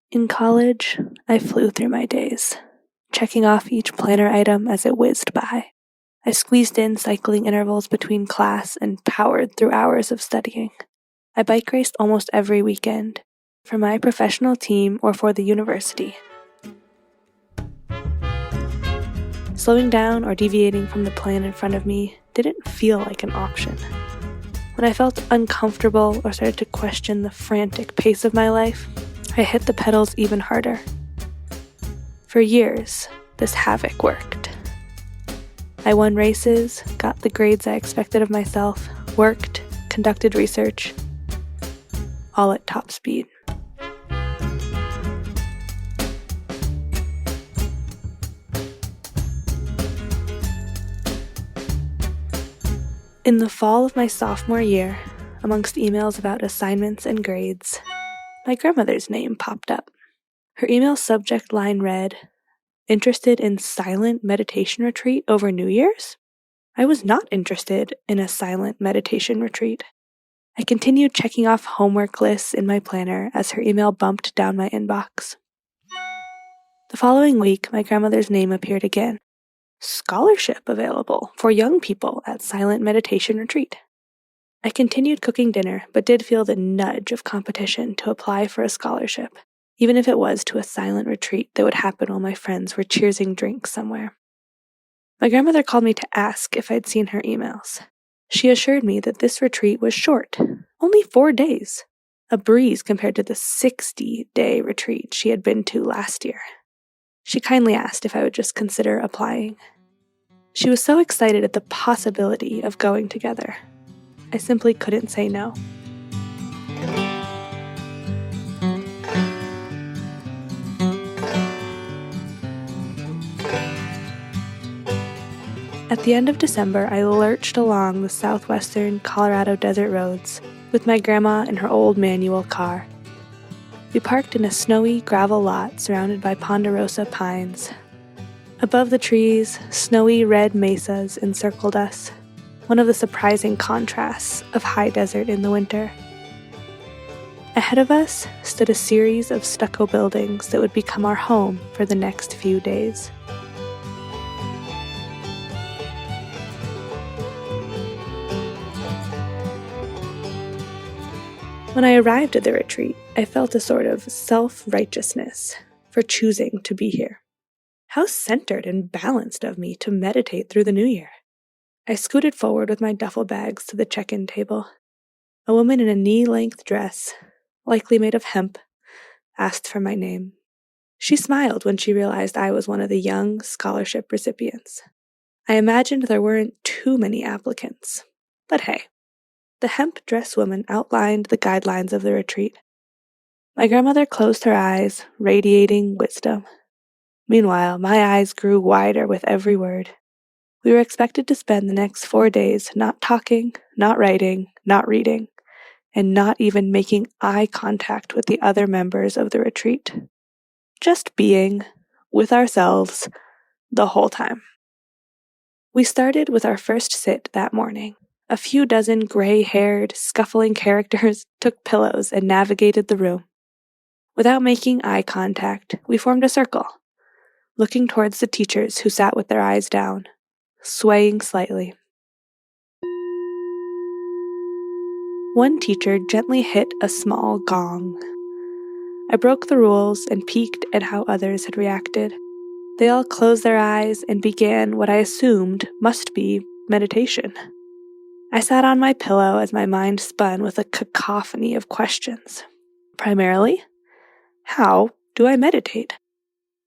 In college, I flew through my days, checking off each planner item as it whizzed by. I squeezed in cycling intervals between class and powered through hours of studying. I bike raced almost every weekend, for my professional team or for the university. Slowing down or deviating from the plan in front of me didn't feel like an option. When I felt uncomfortable or started to question the frantic pace of my life, I hit the pedals even harder. For years, this havoc worked. I won races, got the grades I expected of myself, worked, conducted research, all at top speed. In the fall of my sophomore year, amongst emails about assignments and grades, my grandmother's name popped up. Her email subject line read, "Interested in silent meditation retreat over New Year's?" I was not interested in a silent meditation retreat. I continued checking off homework lists in my planner as her email bumped down my inbox. The following week, my grandmother's name appeared again. Scholarship available for young people at silent meditation retreat. I continued cooking dinner, but did feel the nudge of competition to apply for a scholarship, even if it was to a silent retreat that would happen while my friends were cheersing drinks somewhere. My grandmother called me to ask if I'd seen her emails. She assured me that this retreat was short, only 4 days, a breeze compared to the 60-day retreat she had been to last year. She kindly asked if I would just consider applying. She was so excited at the possibility of going together. I simply couldn't say no. At the end of December, I lurched along the southwestern Colorado desert roads with my grandma in her old manual car. We parked in a snowy gravel lot surrounded by ponderosa pines. Above the trees, snowy red mesas encircled us, one of the surprising contrasts of high desert in the winter. Ahead of us stood a series of stucco buildings that would become our home for the next few days. When I arrived at the retreat, I felt a sort of self-righteousness for choosing to be here. How centered and balanced of me to meditate through the new year. I scooted forward with my duffel bags to the check-in table. A woman in a knee-length dress, likely made of hemp, asked for my name. She smiled when she realized I was one of the young scholarship recipients. I imagined there weren't too many applicants, but hey. The hemp dress woman outlined the guidelines of the retreat. My grandmother closed her eyes, radiating wisdom. Meanwhile, my eyes grew wider with every word. We were expected to spend the next 4 days not talking, not writing, not reading, and not even making eye contact with the other members of the retreat. Just being with ourselves the whole time. We started with our first sit that morning. A few dozen gray-haired, scuffling characters took pillows and navigated the room. Without making eye contact, we formed a circle, looking towards the teachers who sat with their eyes down, swaying slightly. One teacher gently hit a small gong. I broke the rules and peeked at how others had reacted. They all closed their eyes and began what I assumed must be meditation. I sat on my pillow as my mind spun with a cacophony of questions. Primarily, how do I meditate?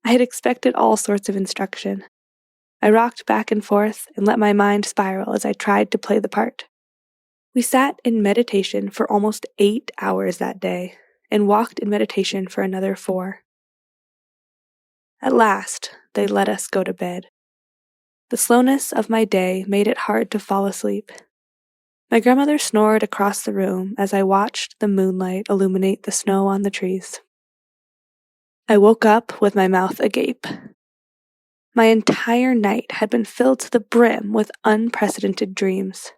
I had expected all sorts of instruction. I rocked back and forth and let my mind spiral as I tried to play the part. We sat in meditation for almost 8 hours that day and walked in meditation for another 4. At last, they let us go to bed. The slowness of my day made it hard to fall asleep. My grandmother snored across the room as I watched the moonlight illuminate the snow on the trees. I woke up with my mouth agape. My entire night had been filled to the brim with unprecedented dreams.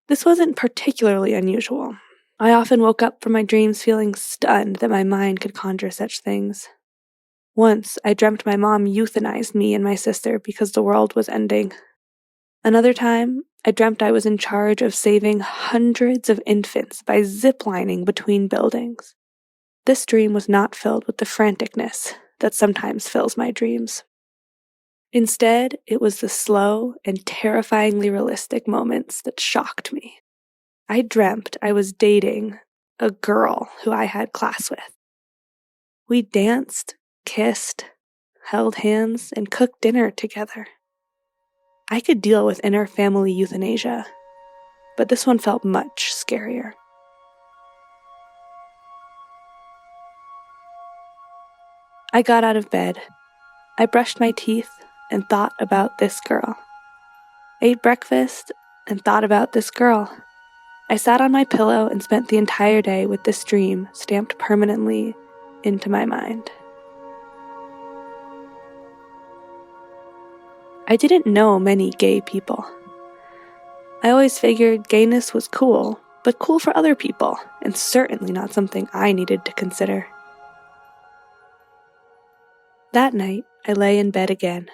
This wasn't particularly unusual. I often woke up from my dreams feeling stunned that my mind could conjure such things. Once, I dreamt my mom euthanized me and my sister because the world was ending. Another time, I dreamt I was in charge of saving hundreds of infants by ziplining between buildings. This dream was not filled with the franticness that sometimes fills my dreams. Instead, it was the slow and terrifyingly realistic moments that shocked me. I dreamt I was dating a girl who I had class with. We danced, kissed, held hands, and cooked dinner together. I could deal with inner family euthanasia, but this one felt much scarier. I got out of bed. I brushed my teeth and thought about this girl. Ate breakfast and thought about this girl. I sat on my pillow and spent the entire day with this dream stamped permanently into my mind. I didn't know many gay people. I always figured gayness was cool, but cool for other people, and certainly not something I needed to consider. That night, I lay in bed again,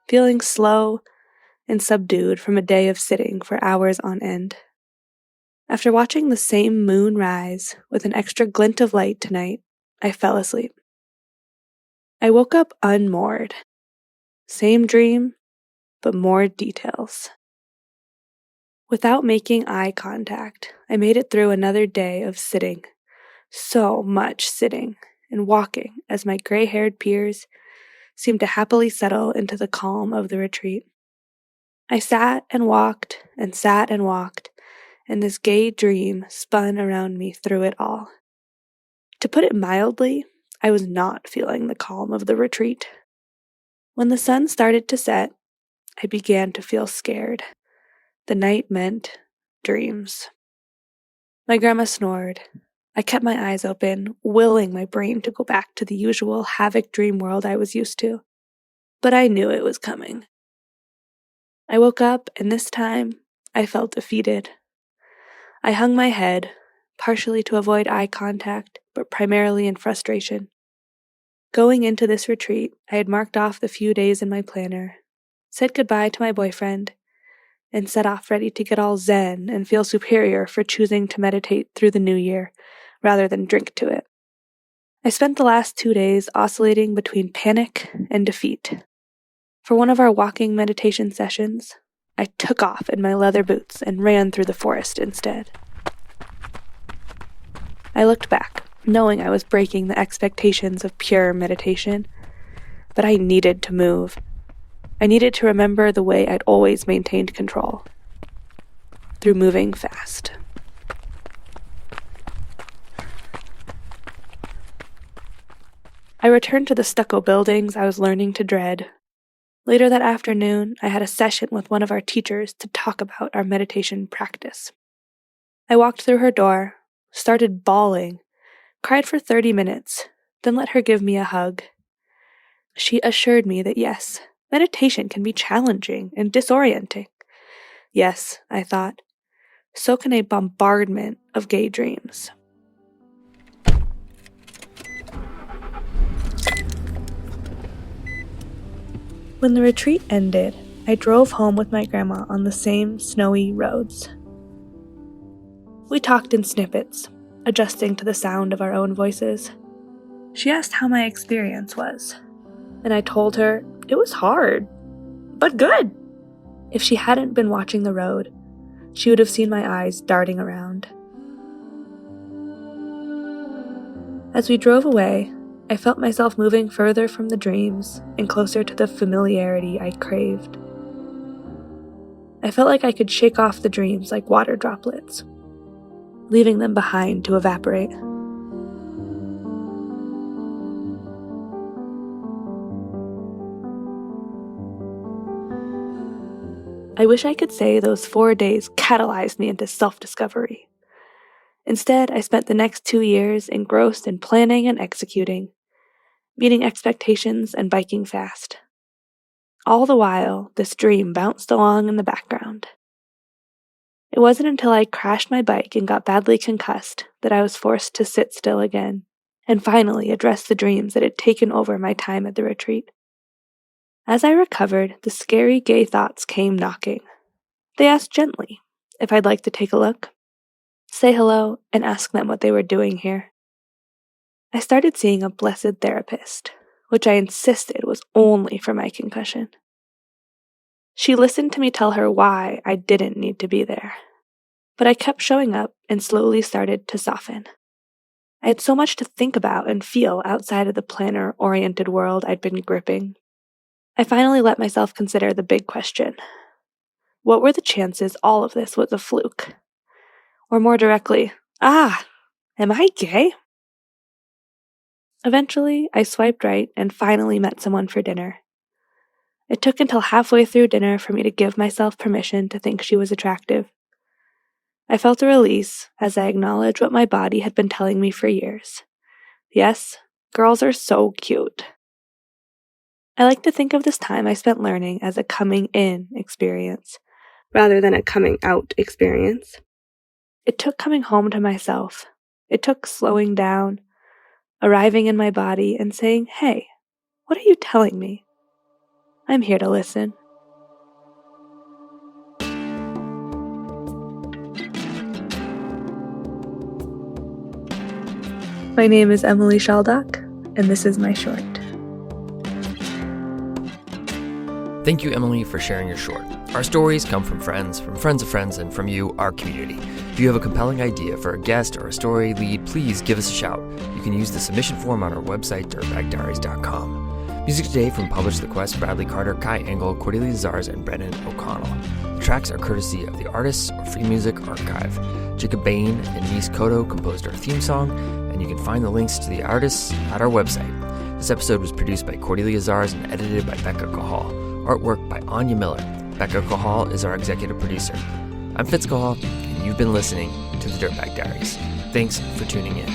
feeling slow and subdued from a day of sitting for hours on end. After watching the same moon rise with an extra glint of light tonight, I fell asleep. I woke up unmoored. Same dream, but more details. Without making eye contact, I made it through another day of sitting. So much sitting and walking as my gray-haired peers seemed to happily settle into the calm of the retreat. I sat and walked, and this gay dream spun around me through it all. To put it mildly, I was not feeling the calm of the retreat. When the sun started to set, I began to feel scared. The night meant dreams. My grandma snored. I kept my eyes open, willing my brain to go back to the usual havoc dream world I was used to. But I knew it was coming. I woke up, and this time, I felt defeated. I hung my head, partially to avoid eye contact, but primarily in frustration. Going into this retreat, I had marked off the few days in my planner, said goodbye to my boyfriend, and set off ready to get all zen and feel superior for choosing to meditate through the new year, rather than drink to it. I spent the last 2 days oscillating between panic and defeat. For one of our walking meditation sessions, I took off in my leather boots and ran through the forest instead. I looked back, knowing I was breaking the expectations of pure meditation, but I needed to move. I needed to remember the way I'd always maintained control, through moving fast. I returned to the stucco buildings I was learning to dread. Later that afternoon, I had a session with one of our teachers to talk about our meditation practice. I walked through her door, started bawling, cried for 30 minutes, then let her give me a hug. She assured me that yes, meditation can be challenging and disorienting. Yes, I thought, so can a bombardment of gay dreams. When the retreat ended, I drove home with my grandma on the same snowy roads. We talked in snippets, adjusting to the sound of our own voices. She asked how my experience was, and I told her it was hard, but good. If she hadn't been watching the road, she would have seen my eyes darting around. As we drove away, I felt myself moving further from the dreams and closer to the familiarity I craved. I felt like I could shake off the dreams like water droplets, leaving them behind to evaporate. I wish I could say those 4 days catalyzed me into self-discovery. Instead, I spent the next 2 years engrossed in planning and executing, meeting expectations and biking fast. All the while, this dream bounced along in the background. It wasn't until I crashed my bike and got badly concussed that I was forced to sit still again and finally address the dreams that had taken over my time at the retreat. As I recovered, the scary gay thoughts came knocking. They asked gently if I'd like to take a look, say hello, and ask them what they were doing here. I started seeing a blessed therapist, which I insisted was only for my concussion. She listened to me tell her why I didn't need to be there, but I kept showing up and slowly started to soften. I had so much to think about and feel outside of the planner-oriented world I'd been gripping. I finally let myself consider the big question. What were the chances all of this was a fluke? Or more directly, am I gay? Eventually, I swiped right and finally met someone for dinner. It took until halfway through dinner for me to give myself permission to think she was attractive. I felt a release as I acknowledged what my body had been telling me for years. Yes, girls are so cute. I like to think of this time I spent learning as a coming in experience, rather than a coming out experience. It took coming home to myself. It took slowing down, arriving in my body, and saying, "Hey, what are you telling me? I'm here to listen." My name is Emily Schaldach, and this is my short. Thank you, Emily, for sharing your short. Our stories come from friends of friends, and from you, our community. If you have a compelling idea for a guest or a story lead, please give us a shout. You can use the submission form on our website, dirtbagdiaries.com. Music today from Publish the Quest, Bradley Carter, Kai Engel, Cordelia Zars, and Brendan O'Connell. The tracks are courtesy of the Artists or Free Music Archive. Jacob Bain and Nis Cotto composed our theme song, and you can find the links to the artists at our website. This episode was produced by Cordelia Zars and edited by Becca Cahal. Artwork by Anya Miller. Becca Cahal is our executive producer. I'm Fitz Cahal, and you've been listening to the Dirtbag Diaries. Thanks for tuning in.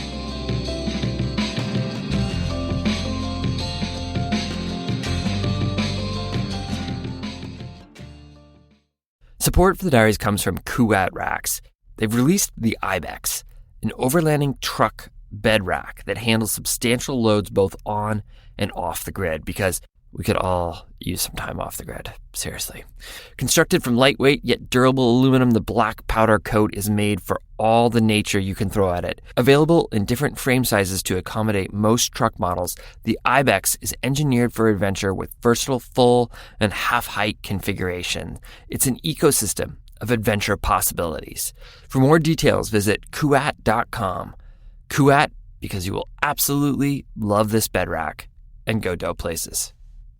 Support for the Diaries comes from Kuat Racks. They've released the Ibex, an overlanding truck bed rack that handles substantial loads both on and off the grid, because we could all use some time off the grid, seriously. Constructed from lightweight yet durable aluminum, the black powder coat is made for all the nature you can throw at it. Available in different frame sizes to accommodate most truck models, the Ibex is engineered for adventure with versatile full and half-height configuration. It's an ecosystem of adventure possibilities. For more details, visit kuat.com. Kuat, because you will absolutely love this bed rack and go dope places.